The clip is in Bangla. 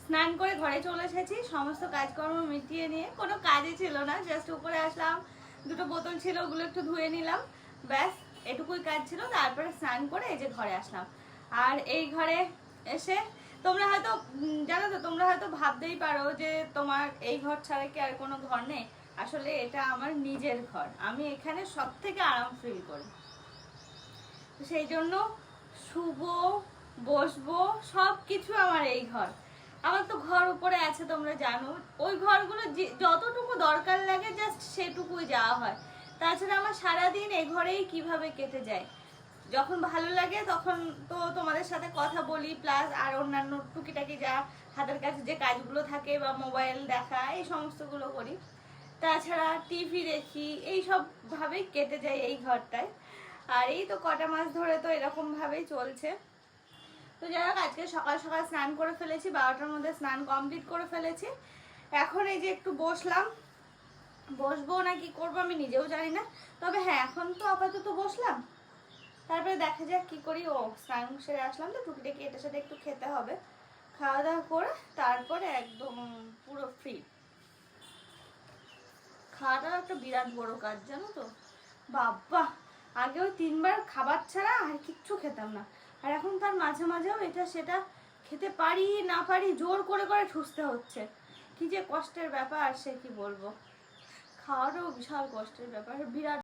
স্নান করে ঘরে চলে এসেছি, সমস্ত কাজকর্ম মিটিয়ে নিয়ে। কোনো কাজই ছিল না, জাস্ট উপরে আসলাম, দুটো বোতল ছিল ওগুলো একটু ধুয়ে নিলাম, ব্যাস এটুকুই কাজ ছিল। তারপরে স্নান করে এই যে ঘরে আসলাম। আর এই ঘরে এসে তোমরা হয়তো জানো তো, তোমরা হয়তো ভাবতেই পারো যে তোমার এই ঘর ছাড়া কি আর কোনো ঘর নেই। আসলে এটা আমার নিজের ঘর, আমি এখানে সব থেকে আরাম ফিল করি। সেই জন্য শুবো, বসবো, সব কিছু আমার এই ঘর। আমার তো ঘর উপরে আছে তোমরা জানো, ওই ঘরগুলো যতটুকু দরকার লাগে জাস্ট সেটুকুই যাওয়া হয়। তাছাড়া আমার সারাদিন এই ঘরেই কিভাবে কেটে যায়। যখন ভালো লাগে তখন তো তোমাদের সাথে কথা বলি, প্লাস আর অন্যান্য টুকিটাকি যা হাতের কাছে যে কাজগুলো থাকে বা মোবাইল দেখা এই সমস্তগুলো করি। তাছাড়া টিভি দেখি, এই সব ভাবেই কেটে যায় এই ঘরটায়। আর এই তো কটা মাস ধরে তো এরকম ভাবেই চলছে। তো যাই হোক, আজকে সকাল সকাল স্নান করে ফেলেছি, 12টার মধ্যে স্নান কমপ্লিট করে ফেলেছি। এখন এই যে একটু বসলাম, বসবো না কি করবো আমি নিজেও জানি না। তবে হ্যাঁ, এখন তো আপাতত বসলাম, তারপরে দেখা যাক কি করি। ও স্নান সেরে আসলাম তো, টুকিটাকি এটার সাথে একটু খেতে হবে, খাওয়া দাওয়া করে তারপরে একদম পুরো ফ্রি। খাওয়াটাও একটা বিরাট বড় কাজ জানো তো বাবা। আগে ওই 3বার খাবার ছাড়া আর কিচ্ছু খেতাম না, আর এখন তার মাঝে মাঝেও এটা সেটা খেতে পারি না পারি, জোর করে করে ঠুসতে হচ্ছে। কি যে কষ্টের ব্যাপার সে কি বলবো। খাওয়াটাও বিশাল কষ্টের ব্যাপার, বিরাট।